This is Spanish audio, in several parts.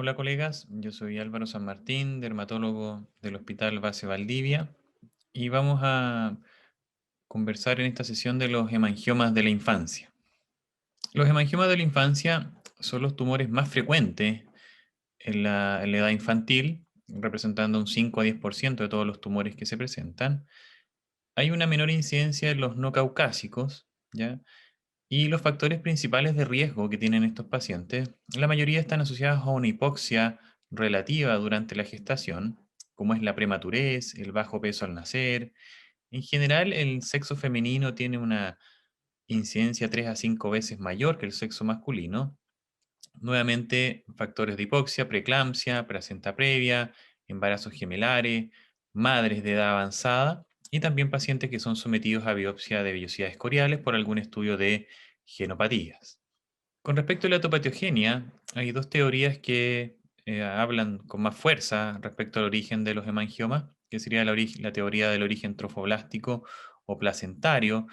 Hola colegas, yo soy Álvaro San Martín, dermatólogo del Hospital Base Valdivia, y vamos a conversar en esta sesión de los hemangiomas de la infancia. Los hemangiomas de la infancia son los tumores más frecuentes en la edad infantil, representando un 5 a 10% de todos los tumores que se presentan. Hay una menor incidencia en los no caucásicos, ¿ya? Y los factores principales de riesgo que tienen estos pacientes, la mayoría están asociados a una hipoxia relativa durante la gestación, como es la prematurez, el bajo peso al nacer. En general, el sexo femenino tiene una incidencia 3 a 5 veces mayor que el sexo masculino. Nuevamente, factores de hipoxia, preeclampsia, placenta previa, embarazos gemelares, madres de edad avanzada y también pacientes que son sometidos a biopsia de vellosidades coriales por algún estudio de genopatías. Con respecto a la etopatiogenia, hay dos teorías que hablan con más fuerza respecto al origen de los hemangiomas, que sería la teoría del origen trofoblástico o placentario,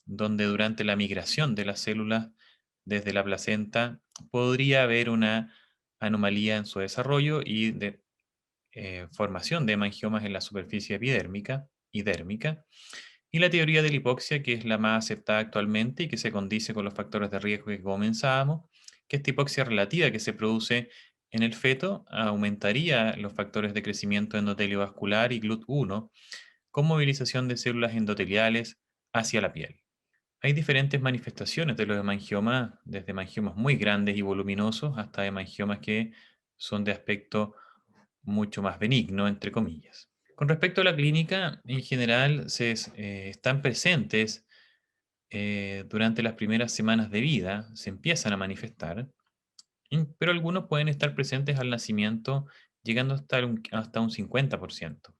donde durante la migración de las células desde la placenta podría haber una anomalía en su desarrollo y de formación de hemangiomas en la superficie epidérmica y dérmica. Y la teoría de la hipoxia, que es la más aceptada actualmente y que se condice con los factores de riesgo que comenzábamos, que esta hipoxia relativa que se produce en el feto aumentaría los factores de crecimiento endotelio vascular y GLUT1 con movilización de células endoteliales hacia la piel. Hay diferentes manifestaciones de los hemangiomas, desde hemangiomas muy grandes y voluminosos hasta hemangiomas que son de aspecto mucho más benigno, entre comillas. Con respecto a la clínica, en general están presentes durante las primeras semanas de vida, se empiezan a manifestar, pero algunos pueden estar presentes al nacimiento, llegando hasta un 50%.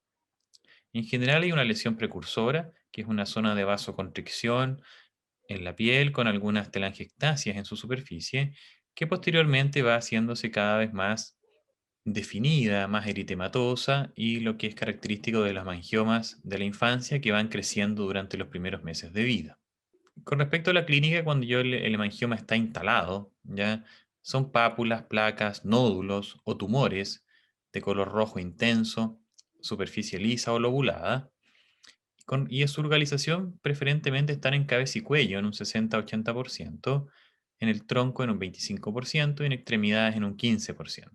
En general hay una lesión precursora, que es una zona de vasoconstricción en la piel con algunas telangiectasias en su superficie, que posteriormente va haciéndose cada vez más definida, más eritematosa y lo que es característico de las angiomas de la infancia que van creciendo durante los primeros meses de vida. Con respecto a la clínica, cuando el hemangioma está instalado, ya son pápulas, placas, nódulos o tumores de color rojo intenso, superficie lisa o lobulada, y su localización preferentemente están en cabeza y cuello en un 60-80%, en el tronco en un 25% y en extremidades en un 15%.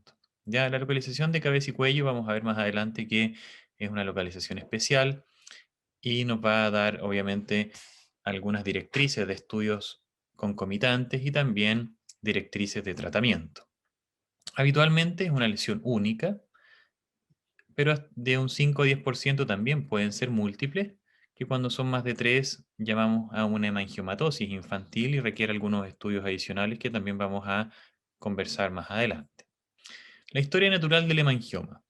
Ya la localización de cabeza y cuello vamos a ver más adelante que es una localización especial y nos va a dar obviamente algunas directrices de estudios concomitantes y también directrices de tratamiento. Habitualmente es una lesión única, pero de un 5 a 10% también pueden ser múltiples, que cuando son más de 3 llamamos a una hemangiomatosis infantil y requiere algunos estudios adicionales que también vamos a conversar más adelante. La historia natural del hemangioma.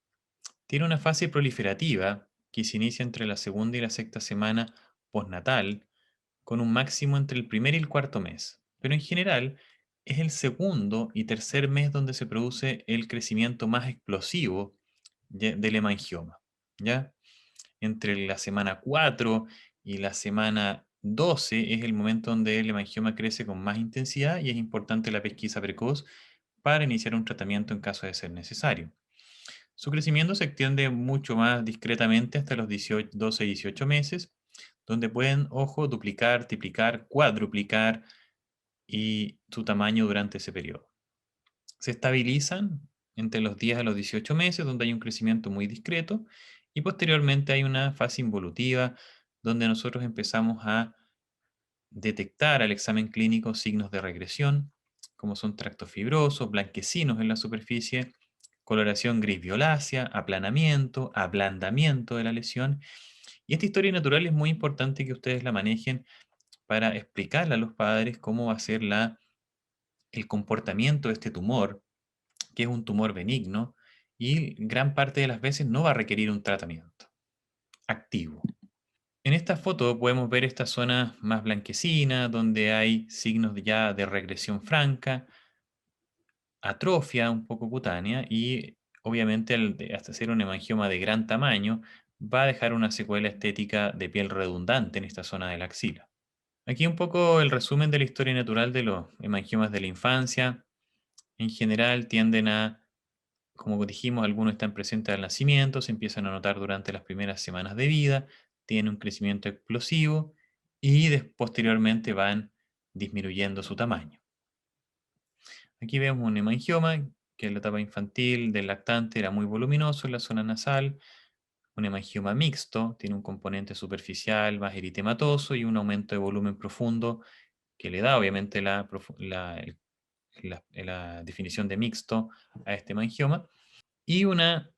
Tiene una fase proliferativa que se inicia entre la segunda y la sexta semana postnatal, con un máximo entre el primer y el cuarto mes. Pero en general es el segundo y tercer mes donde se produce el crecimiento más explosivo del hemangioma. ¿Ya? Entre la semana 4 y la semana 12 es el momento donde el hemangioma crece con más intensidad y es importante la pesquisa precoz para iniciar un tratamiento en caso de ser necesario. Su crecimiento se extiende mucho más discretamente hasta los 18, 12 y 18 meses, donde pueden, ojo, duplicar, triplicar, cuadruplicar y su tamaño durante ese periodo. Se estabilizan entre los 10 a los 18 meses, donde hay un crecimiento muy discreto, y posteriormente hay una fase involutiva, donde nosotros empezamos a detectar al examen clínico signos de regresión, como son tractos fibrosos, blanquecinos en la superficie, coloración gris violácea, aplanamiento, ablandamiento de la lesión. Y esta historia natural es muy importante que ustedes la manejen para explicarle a los padres cómo va a ser el comportamiento de este tumor, que es un tumor benigno, y gran parte de las veces no va a requerir un tratamiento activo. En esta foto podemos ver esta zona más blanquecina, donde hay signos ya de regresión franca, atrofia un poco cutánea y obviamente hasta ser un hemangioma de gran tamaño va a dejar una secuela estética de piel redundante en esta zona de la axila. Aquí un poco el resumen de la historia natural de los hemangiomas de la infancia. En general tienden a como dijimos, algunos están presentes al nacimiento, se empiezan a notar durante las primeras semanas de vida, tienen un crecimiento explosivo y posteriormente van disminuyendo su tamaño. Aquí vemos un hemangioma que en la etapa infantil del lactante era muy voluminoso en la zona nasal, un hemangioma mixto, tiene un componente superficial más eritematoso y un aumento de volumen profundo que le da obviamente la definición de mixto a este hemangioma. Y una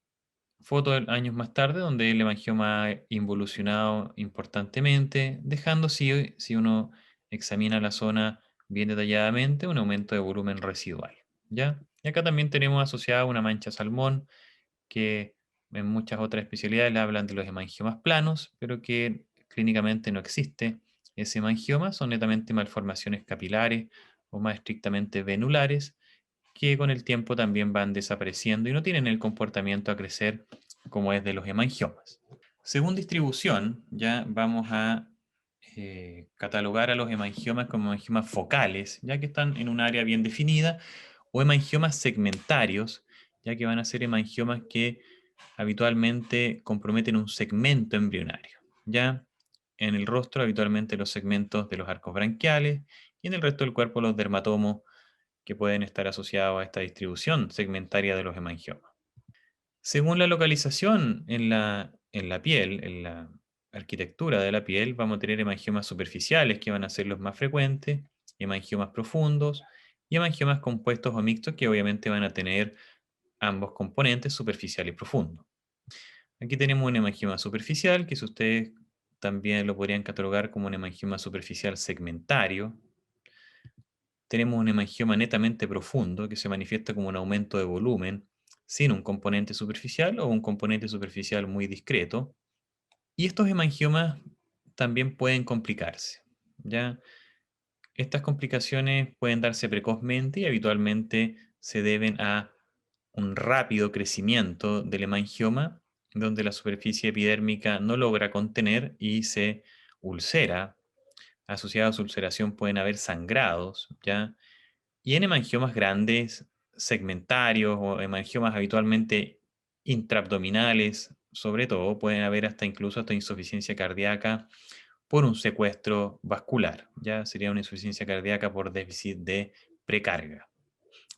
foto de años más tarde donde el hemangioma ha involucionado importantemente, dejando, si uno examina la zona bien detalladamente, un aumento de volumen residual. ¿Ya? Y acá también tenemos asociada una mancha salmón que en muchas otras especialidades le hablan de los hemangiomas planos, pero que clínicamente no existe ese hemangioma, son netamente malformaciones capilares o más estrictamente venulares, que con el tiempo también van desapareciendo y no tienen el comportamiento a crecer como es de los hemangiomas. Según distribución, ya vamos a catalogar a los hemangiomas como hemangiomas focales, ya que están en un área bien definida, o hemangiomas segmentarios, ya que van a ser hemangiomas que habitualmente comprometen un segmento embrionario. Ya en el rostro, habitualmente los segmentos de los arcos branquiales, y en el resto del cuerpo, los dermatomos que pueden estar asociados a esta distribución segmentaria de los hemangiomas. Según la localización en la piel, en la arquitectura de la piel, vamos a tener hemangiomas superficiales que van a ser los más frecuentes, hemangiomas profundos y hemangiomas compuestos o mixtos que obviamente van a tener ambos componentes, superficial y profundo. Aquí tenemos un hemangioma superficial, que si ustedes también lo podrían catalogar como un hemangioma superficial segmentario. Tenemos un hemangioma netamente profundo que se manifiesta como un aumento de volumen sin un componente superficial o un componente superficial muy discreto. Y estos hemangiomas también pueden complicarse, ¿ya? Estas complicaciones pueden darse precozmente y habitualmente se deben a un rápido crecimiento del hemangioma, donde la superficie epidérmica no logra contener y se ulcera. Asociado a su ulceración pueden haber sangrados, ¿ya? Y en hemangiomas grandes, segmentarios o hemangiomas habitualmente intraabdominales, sobre todo, pueden haber incluso hasta insuficiencia cardíaca por un secuestro vascular. Ya sería una insuficiencia cardíaca por déficit de precarga.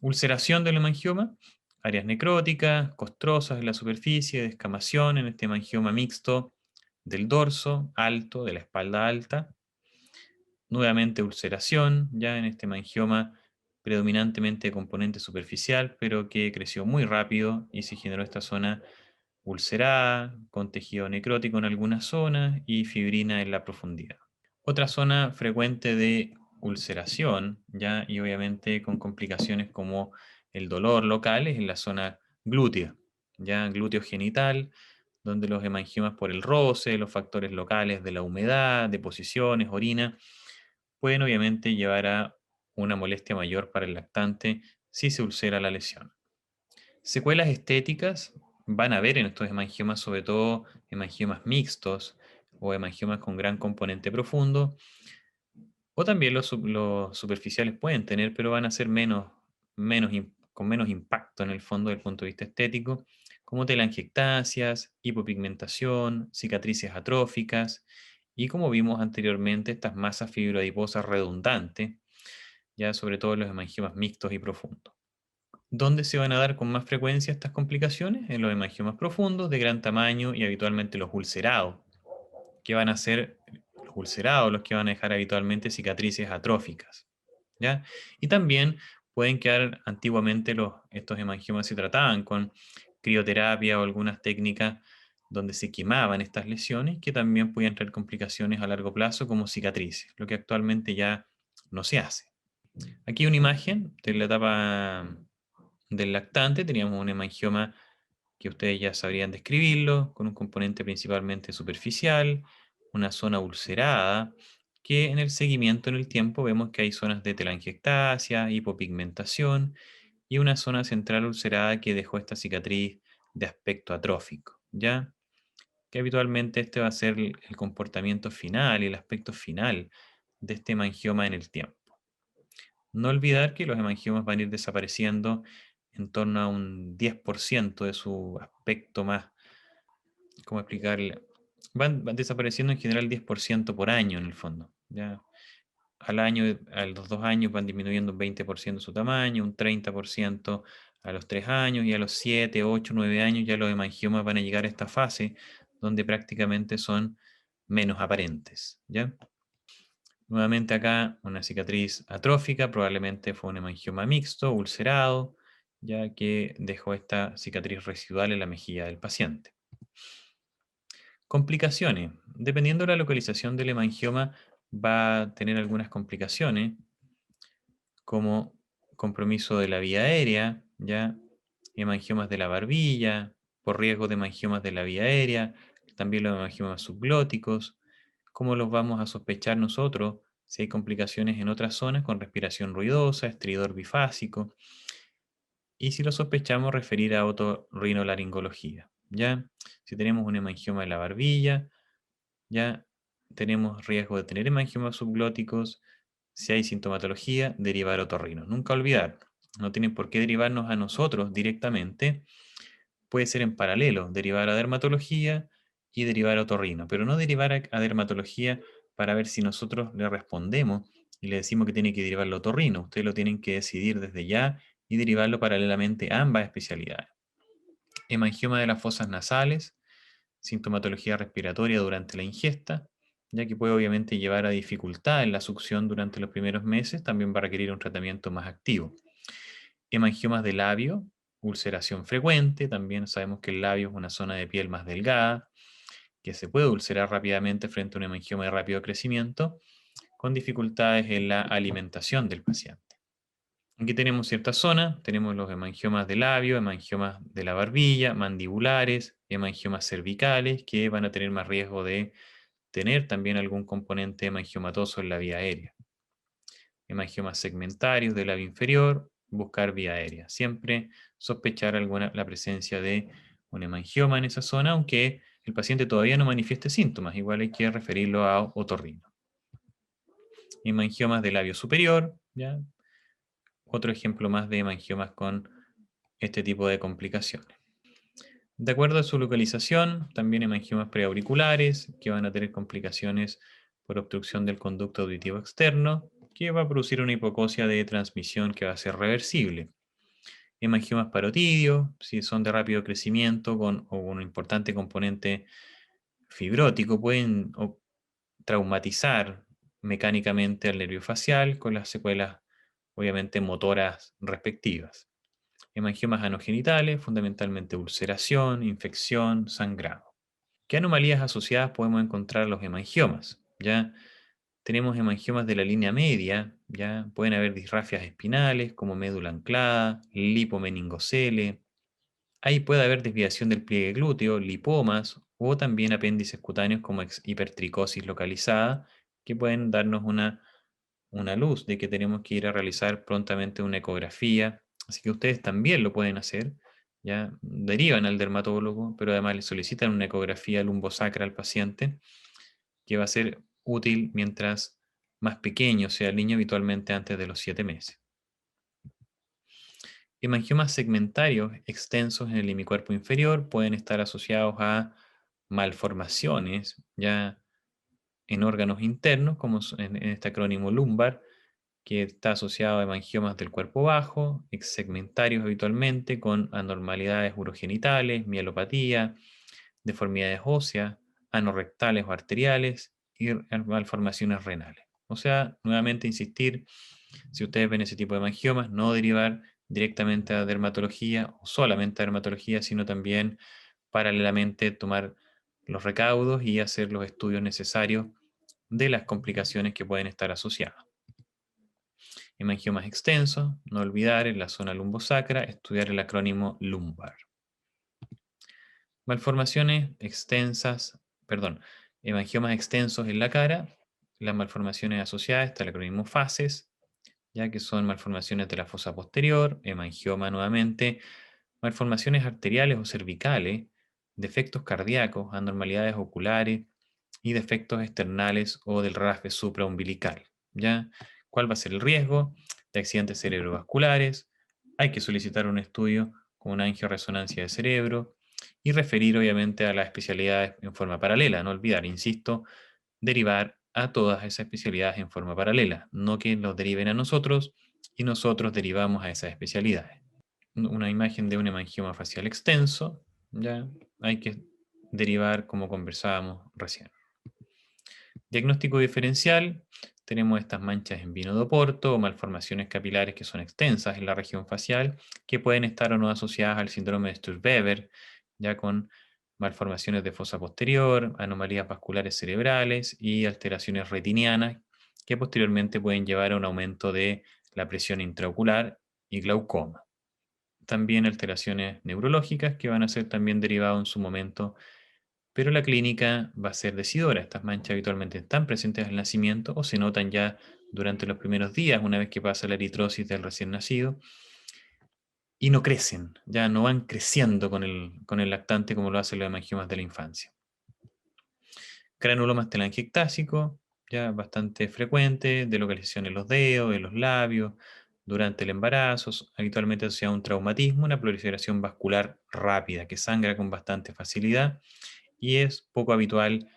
Ulceración del hemangioma, áreas necróticas, costrosas en la superficie, descamación en este hemangioma mixto del dorso alto, de la espalda alta. Nuevamente ulceración, ya en este hemangioma predominantemente de componente superficial, pero que creció muy rápido y se generó esta zona ulcerada, con tejido necrótico en algunas zonas y fibrina en la profundidad. Otra zona frecuente de ulceración, ya, y obviamente con complicaciones como el dolor local, es en la zona glútea, ya, glúteo genital, donde los hemangiomas por el roce, los factores locales de la humedad, deposiciones, orina, pueden obviamente llevar a una molestia mayor para el lactante si se ulcera la lesión. Secuelas estéticas van a haber en estos hemangiomas, sobre todo hemangiomas mixtos o hemangiomas con gran componente profundo, o también los superficiales pueden tener, pero van a ser con menos impacto en el fondo desde el punto de vista estético, como telangiectasias, hipopigmentación, cicatrices atróficas y, como vimos anteriormente, estas masas fibroadiposas redundantes, ya sobre todo en los hemangiomas mixtos y profundos. ¿Dónde se van a dar con más frecuencia estas complicaciones? En los hemangiomas profundos de gran tamaño y habitualmente los ulcerados, que van a ser los ulcerados los que van a dejar habitualmente cicatrices atróficas, ¿ya? Y también pueden quedar, antiguamente estos hemangiomas se trataban con crioterapia o algunas técnicas donde se quemaban estas lesiones, que también podían traer complicaciones a largo plazo como cicatrices, lo que actualmente ya no se hace. Aquí una imagen de la etapa del lactante, teníamos un hemangioma que ustedes ya sabrían describirlo, con un componente principalmente superficial, una zona ulcerada, que en el seguimiento en el tiempo vemos que hay zonas de telangiectasia, hipopigmentación y una zona central ulcerada que dejó esta cicatriz de aspecto atrófico, ¿ya? Que habitualmente este va a ser el comportamiento final y el aspecto final de este hemangioma en el tiempo. No olvidar que los hemangiomas van a ir desapareciendo en torno a un 10% de su aspecto más, ¿cómo explicarle? Van desapareciendo en general 10% por año en el fondo. ¿Ya? Al año, a los 2 años van disminuyendo un 20% su tamaño, un 30% a los 3 años y a los 7, 8, 9 años ya los hemangiomas van a llegar a esta fase donde prácticamente son menos aparentes. ¿Ya? Nuevamente acá una cicatriz atrófica, probablemente fue un hemangioma mixto, ulcerado, ya que dejó esta cicatriz residual en la mejilla del paciente. Complicaciones. Dependiendo de la localización del hemangioma, va a tener algunas complicaciones, como compromiso de la vía aérea, ya hemangiomas de la barbilla, por riesgo de hemangiomas de la vía aérea, también los hemangiomas subglóticos. ¿Cómo los vamos a sospechar nosotros? Si hay complicaciones en otras zonas con respiración ruidosa, estridor bifásico, y si lo sospechamos, referir a otorrinolaringología. ¿Ya? Si tenemos un hemangioma en la barbilla, ya tenemos riesgo de tener hemangiomas subglóticos. Si hay sintomatología, derivar a otorrino. Nunca olvidar, no tienen por qué derivarnos a nosotros directamente. Puede ser en paralelo, derivar a dermatología y derivar a otorrino, pero no derivar a dermatología para ver si nosotros le respondemos y le decimos que tiene que derivarlo a otorrino. Ustedes lo tienen que decidir desde ya y derivarlo paralelamente a ambas especialidades. Hemangioma de las fosas nasales, sintomatología respiratoria durante la ingesta, ya que puede obviamente llevar a dificultad en la succión durante los primeros meses, también va a requerir un tratamiento más activo. Hemangiomas de labio, ulceración frecuente, también sabemos que el labio es una zona de piel más delgada, que se puede ulcerar rápidamente frente a un hemangioma de rápido crecimiento, con dificultades en la alimentación del paciente. Aquí tenemos ciertas zonas, tenemos los hemangiomas de labio, hemangiomas de la barbilla, mandibulares, hemangiomas cervicales, que van a tener más riesgo de tener también algún componente hemangiomatoso en la vía aérea. Hemangiomas segmentarios del labio inferior, buscar vía aérea. Siempre sospechar la presencia de un hemangioma en esa zona, aunque el paciente todavía no manifieste síntomas, igual hay que referirlo a otorrino. Hemangiomas del labio superior, ¿ya? Otro ejemplo más de hemangiomas con este tipo de complicaciones. De acuerdo a su localización, también hemangiomas preauriculares, que van a tener complicaciones por obstrucción del conducto auditivo externo, que va a producir una hipocosia de transmisión que va a ser reversible. Hemangiomas parotidios, si son de rápido crecimiento o un importante componente fibrótico, pueden traumatizar mecánicamente al nervio facial con las secuelas, obviamente, motoras respectivas. Hemangiomas anogenitales, fundamentalmente ulceración, infección, sangrado. ¿Qué anomalías asociadas podemos encontrar en los hemangiomas? ¿Ya? Tenemos hemangiomas de la línea media, ¿ya? Pueden haber disrafias espinales como médula anclada, lipomeningocele. Ahí puede haber desviación del pliegue glúteo, lipomas o también apéndices cutáneos como hipertricosis localizada, que pueden darnos una luz de que tenemos que ir a realizar prontamente una ecografía. Así que ustedes también lo pueden hacer, ya derivan al dermatólogo, pero además le solicitan una ecografía lumbosacra al paciente, que va a ser útil mientras más pequeño sea el niño, habitualmente antes de los 7 meses. Hemangiomas segmentarios extensos en el hemicuerpo inferior pueden estar asociados a malformaciones ya en órganos internos, como en este acrónimo lumbar, que está asociado a hemangiomas del cuerpo bajo, segmentarios habitualmente, con anormalidades urogenitales, mielopatía, deformidades óseas, anorrectales o arteriales y malformaciones renales. O sea, nuevamente insistir, si ustedes ven ese tipo de hemangiomas, no derivar directamente a dermatología o solamente a dermatología, sino también paralelamente tomar los recaudos y hacer los estudios necesarios de las complicaciones que pueden estar asociadas. Hemangiomas extensos, no olvidar en la zona lumbosacra, estudiar el acrónimo lumbar. Malformaciones extensas, perdón, hemangiomas extensos en la cara, las malformaciones asociadas, está el acrónimo fases, ya que son malformaciones de la fosa posterior, hemangioma nuevamente, malformaciones arteriales o cervicales, defectos cardíacos, anormalidades oculares y defectos externales o del rasgue supraumbilical. ¿Ya? ¿Cuál va a ser el riesgo? De accidentes cerebrovasculares, hay que solicitar un estudio con una angioresonancia de cerebro y referir obviamente a las especialidades en forma paralela. No olvidar, insisto, derivar a todas esas especialidades en forma paralela, no que los deriven a nosotros y nosotros derivamos a esas especialidades. Una imagen de un hemangioma facial extenso, ya hay que derivar como conversábamos recién. Diagnóstico diferencial, tenemos estas manchas en vino de Oporto o malformaciones capilares que son extensas en la región facial, que pueden estar o no asociadas al síndrome de Sturge-Weber, ya con malformaciones de fosa posterior, anomalías vasculares cerebrales y alteraciones retinianas, que posteriormente pueden llevar a un aumento de la presión intraocular y glaucoma. También alteraciones neurológicas que van a ser también derivadas en su momento, pero la clínica va a ser decidora. Estas manchas habitualmente están presentes al nacimiento o se notan ya durante los primeros días, una vez que pasa la eritrosis del recién nacido, y no crecen, ya no van creciendo con el lactante como lo hacen los hemangiomas de la infancia. Granuloma telangiectásico, ya bastante frecuente, de localización en los dedos, en los labios, durante el embarazo, habitualmente asociado a un traumatismo, una proliferación vascular rápida que sangra con bastante facilidad y es poco habitual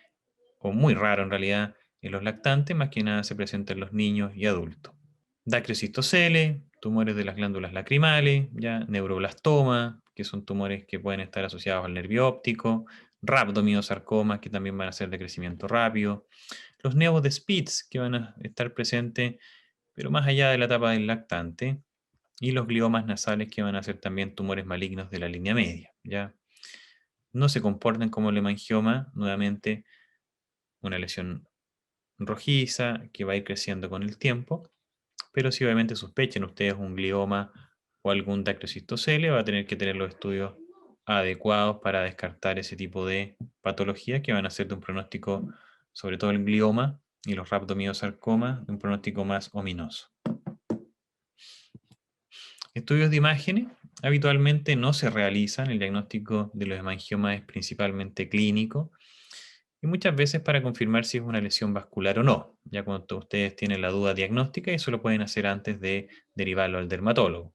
o muy raro en realidad en los lactantes, más que nada se presenta en los niños y adultos. Dacrocistocele, tumores de las glándulas lacrimales, ya neuroblastoma, que son tumores que pueden estar asociados al nervio óptico, rhabdomyosarcomas, que también van a ser de crecimiento rápido, los neos de Spitz, que van a estar presentes, pero más allá de la etapa del lactante, y los gliomas nasales, que van a ser también tumores malignos de la línea media, ¿ya? No se comportan como el hemangioma, nuevamente una lesión rojiza que va a ir creciendo con el tiempo, pero si obviamente sospechen ustedes un glioma o algún dacrocistocele, va a tener que tener los estudios adecuados para descartar ese tipo de patologías que van a ser de un pronóstico, sobre todo el glioma y los rhabdomyosarcomas, de un pronóstico más ominoso. Estudios de imágenes habitualmente no se realizan, el diagnóstico de los hemangiomas es principalmente clínico, y muchas veces para confirmar si es una lesión vascular o no, ya cuando ustedes tienen la duda diagnóstica, eso lo pueden hacer antes de derivarlo al dermatólogo.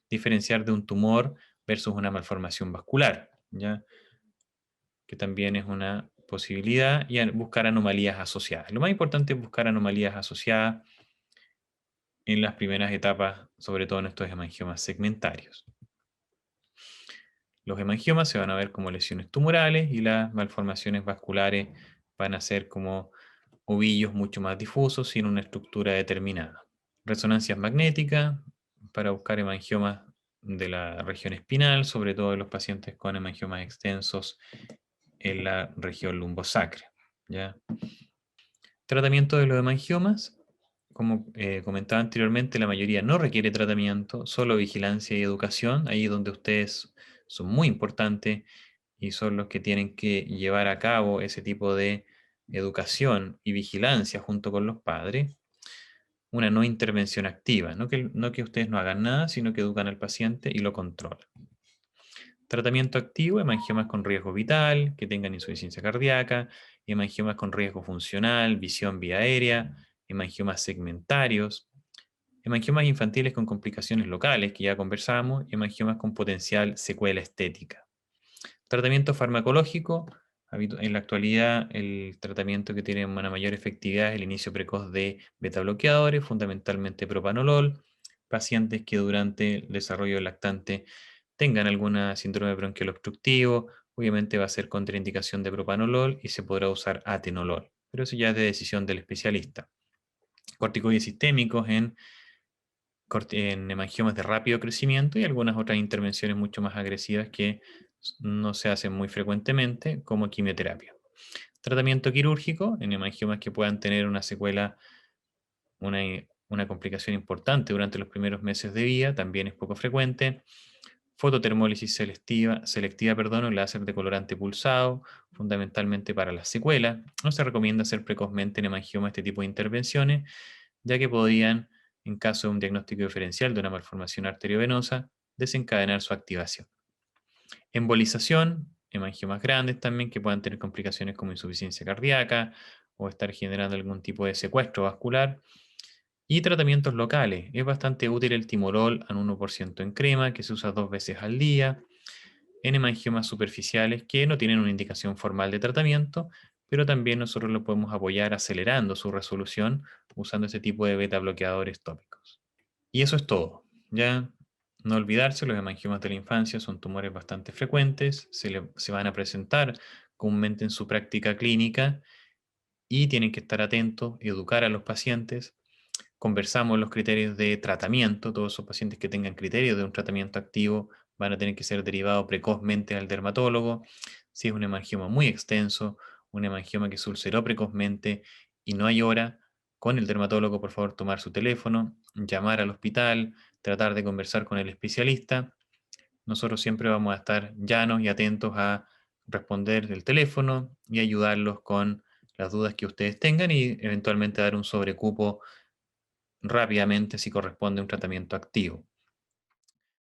Diferenciar de un tumor versus una malformación vascular, ¿ya? Que también es una posibilidad, y buscar anomalías asociadas. Lo más importante es buscar anomalías asociadas en las primeras etapas, sobre todo en estos hemangiomas segmentarios. Los hemangiomas se van a ver como lesiones tumorales y las malformaciones vasculares van a ser como ovillos mucho más difusos sin una estructura determinada. Resonancias magnéticas para buscar hemangiomas de la región espinal, sobre todo en los pacientes con hemangiomas extensos en la región lumbosacra, ¿ya? Tratamiento de los hemangiomas. Como comentaba anteriormente, la mayoría no requiere tratamiento, solo vigilancia y educación, ahí donde ustedes son muy importantes y son los que tienen que llevar a cabo ese tipo de educación y vigilancia junto con los padres. Una no intervención activa, no que ustedes no hagan nada, sino que educan al paciente y lo controlan. Tratamiento activo, hemangiomas con riesgo vital, que tengan insuficiencia cardíaca, hemangiomas con riesgo funcional, visión vía aérea, hemangiomas segmentarios, hemangiomas infantiles con complicaciones locales, que ya conversamos, y hemangiomas con potencial secuela estética. Tratamiento farmacológico, en la actualidad el tratamiento que tiene una mayor efectividad es el inicio precoz de betabloqueadores, fundamentalmente propanolol, pacientes que durante el desarrollo del lactante tengan alguna síndrome bronquial obstructivo, obviamente va a ser contraindicación de propanolol y se podrá usar atenolol, pero eso ya es de decisión del especialista. Corticoides sistémicos en hemangiomas de rápido crecimiento y algunas otras intervenciones mucho más agresivas que no se hacen muy frecuentemente, como quimioterapia. Tratamiento quirúrgico en hemangiomas que puedan tener una secuela, una, una complicación importante durante los primeros meses de vida, también es poco frecuente. Fototermólisis selectiva, o láser de colorante pulsado, fundamentalmente para las secuelas. No se recomienda hacer precozmente en hemangioma este tipo de intervenciones, ya que podrían, en caso de un diagnóstico diferencial de una malformación arteriovenosa, desencadenar su activación. Embolización, hemangiomas grandes también que puedan tener complicaciones como insuficiencia cardíaca o estar generando algún tipo de secuestro vascular. Y tratamientos locales. Es bastante útil el timolol al 1% en crema, que se usa 2 veces al día, en hemangiomas superficiales que no tienen una indicación formal de tratamiento, pero también nosotros lo podemos apoyar acelerando su resolución usando ese tipo de beta bloqueadores tópicos. Y eso es todo. Ya no olvidarse, los hemangiomas de la infancia son tumores bastante frecuentes, se van a presentar comúnmente en su práctica clínica y tienen que estar atentos, educar a los pacientes. Conversamos los criterios de tratamiento. Todos esos pacientes que tengan criterios de un tratamiento activo van a tener que ser derivados precozmente al dermatólogo. Si es un hemangioma muy extenso, un hemangioma que se ulceró precozmente y no hay hora, con el dermatólogo, por favor, tomar su teléfono, llamar al hospital, tratar de conversar con el especialista. Nosotros siempre vamos a estar llanos y atentos a responder el teléfono y ayudarlos con las dudas que ustedes tengan y eventualmente dar un sobrecupo rápidamente si corresponde a un tratamiento activo.